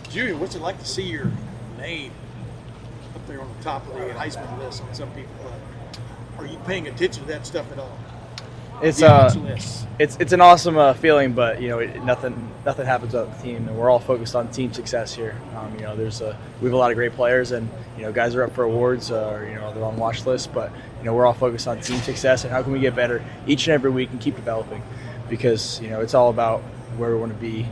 Julian, what's it like to see your name up there on the top of the Heisman list on some people? Are you paying attention to that stuff at all? It's The odds lists. it's an awesome feeling, but nothing happens without the team, and we're all focused on team success here. We have a lot of great players, and guys are up for awards, or they're on watch lists, but we're all focused on team success and how can we get better each and every week and keep developing, because it's all about where we want to be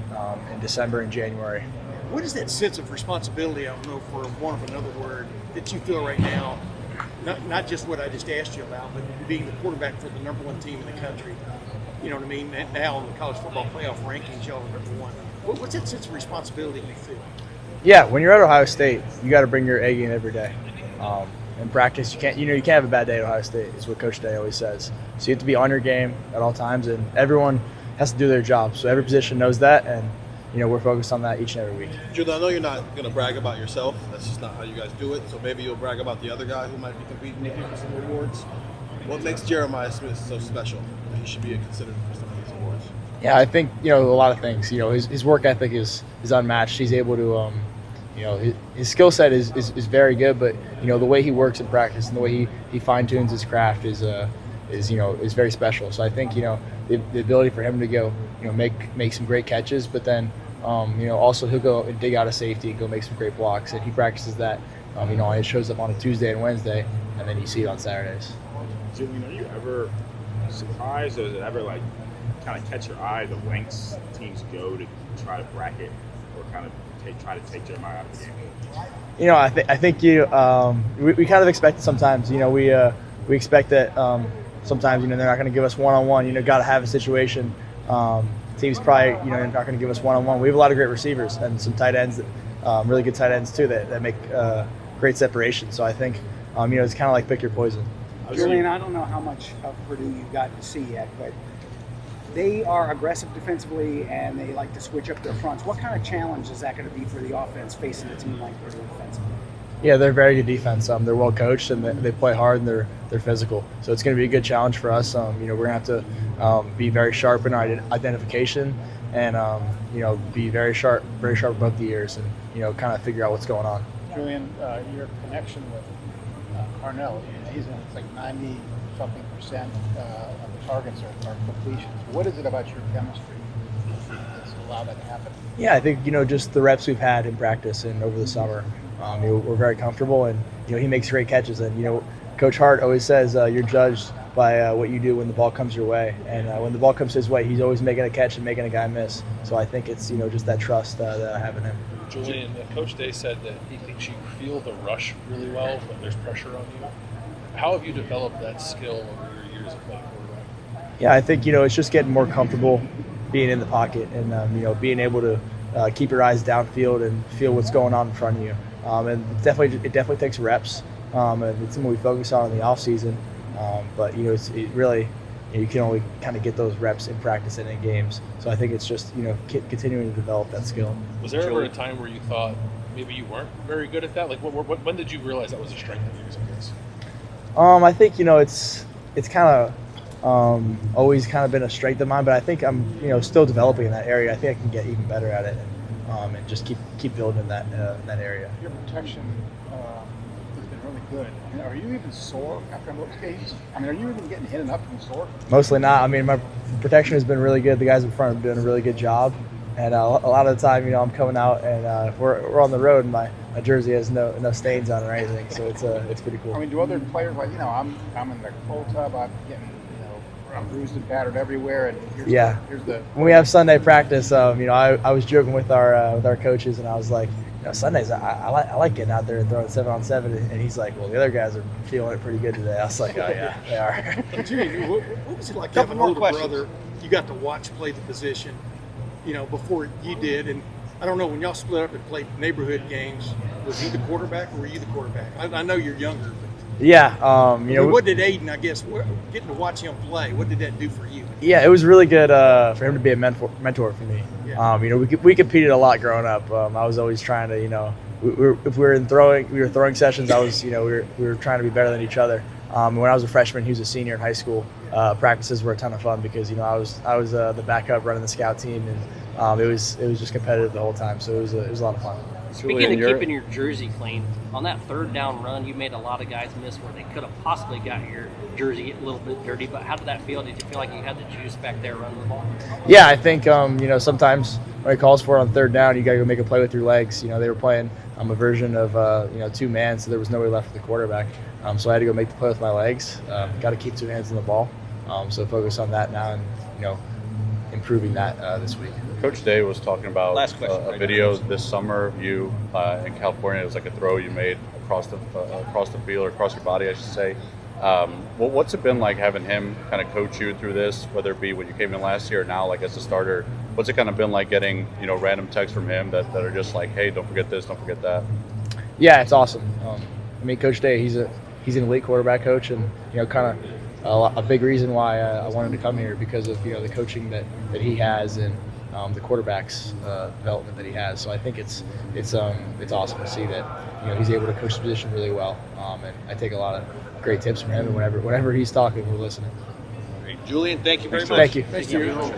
in December and January. What is that sense of responsibility, I don't know for want of another word, that you feel right now? Not just what I just asked you about, but being the quarterback for the number one team in the country. You know what I mean? And now in the college football playoff rankings, y'all are number one. What's that sense of responsibility you feel? Yeah, when you're at Ohio State, you got to bring your A game every day. In practice, you can't have a bad day at Ohio State, is what Coach Day always says. So you have to be on your game at all times, and everyone has to do their job. So every position knows that, and we're focused on that each and every week. Julian, I know you're not going to brag about yourself. That's just not how you guys do it. So maybe you'll brag about the other guy who might be competing with you for some awards. What makes Jeremiah Smith so special that he should be considered for some of these awards? Yeah, I think a lot of things. His work ethic is unmatched. He's able to, his skill set is very good, but the way he works in practice and the way he fine tunes his craft is very special. So I think the ability for him to go make some great catches, but then also he'll go and dig out a safety and go make some great blocks, and he practices that. It shows up on a Tuesday and Wednesday, and then you see it on Saturdays. Julian, are you ever surprised, or does it ever kind of catch your eye the lengths teams go to try to bracket or kind of try to take Jeremiah out of the game? I think we kind of expect it sometimes. We expect that sometimes they're not going to give us one-on-one. Got to have a situation. Teams probably not going to give us one-on-one. We have a lot of great receivers and some tight ends, really good tight ends too, that make great separation. So I think it's kind of like pick your poison. Julian, I don't know how much of Purdue you've got to see yet, but they are aggressive defensively and they like to switch up their fronts. What kind of challenge is that going to be for the offense facing a team like Purdue defensively? Yeah, they're very good defense. They're well coached and they play hard and they're physical. So it's going to be a good challenge for us. We're going to have to be very sharp in our identification and be very sharp above the ears and kind of figure out what's going on. Julian, your connection with Carnell, it's like 90-something% of the targets are completions. What is it about your chemistry that's allowed that to happen? Yeah, I think just the reps we've had in practice and over the summer. We're very comfortable, and he makes great catches. And Coach Hart always says you're judged by what you do when the ball comes your way. And when the ball comes his way, he's always making a catch and making a guy miss. So I think it's just that trust that I have in him. Julian, Coach Day said that he thinks you feel the rush really well when there's pressure on you. How have you developed that skill over your years of playing quarterback? Yeah, I think it's just getting more comfortable being in the pocket and being able to keep your eyes downfield and feel what's going on in front of you. And it definitely takes reps. And it's something we focus on in the off season. But it really you can only kind of get those reps in practice and in games. So I think it's just continuing to develop that skill. Was there ever a time where you thought maybe you weren't very good at that? Like when did you realize that was a strength of yours, I guess? I think it's kind of always kind of been a strength of mine, but I think I'm still developing in that area. I think I can get even better at it. And just keep building in that area. Your protection has been really good. Are you even sore after most games? Are you even getting hit enough to be sore? Mostly not. My protection has been really good. The guys in front are doing a really good job. And a lot of the time, I'm coming out and if we're on the road and my jersey has no stains on it or anything. So it's pretty cool. Do other players I'm in the cold tub, I'm getting I'm bruised and battered everywhere, and here's the. When we have Sunday practice, I was joking with our coaches, and I was like, Sundays I like getting out there and throwing 7-on-7, and he's like, well, the other guys are feeling it pretty good today. I was like, oh yeah, they are. Jimmy, what was it like having an older brother? You got to watch play the position, before you did, and I don't know, when y'all split up and played neighborhood games, was he the quarterback or were you the quarterback? I know you're younger. Yeah, what did Aiden, I guess, getting to watch him play, what did that do for you? Yeah, it was really good for him to be a mentor for me. Yeah. We competed a lot growing up. I was always trying to, if we were throwing sessions, I was, we were trying to be better than each other. When I was a freshman, he was a senior in high school. Practices were a ton of fun because I was the backup running the scout team, and it was just competitive the whole time. So it was a lot of fun. Speaking Julian, of keeping your jersey clean, on that third down run, you made a lot of guys miss where they could have possibly got your jersey a little bit dirty. But how did that feel? Did you feel like you had the juice back there running the ball? Yeah, I think sometimes when he calls for it on third down, you got to go make a play with your legs. They were playing a version of two man, so there was nobody left for the quarterback. So I had to go make the play with my legs. Got to keep two hands on the ball. So focus on that now and improving that this week. Coach Day was talking about Last question, a video this summer of you in California. It was like a throw you made across the field or across your body, I should say. What's it been like having him kind of coach you through this, whether it be when you came in last year or now, like as a starter? What's it kind of been like getting random texts from him that are just like, hey, don't forget this, don't forget that? Yeah, it's awesome. Coach Day, he's an elite quarterback coach, and kind of a big reason why I wanted to come here because of the coaching that he has and the quarterback's development that he has. So I think it's awesome to see that he's able to coach the position really well, and I take a lot of great tips from him. And whenever he's talking, we're listening. Julian, thank you very much. Thank you. Thank you.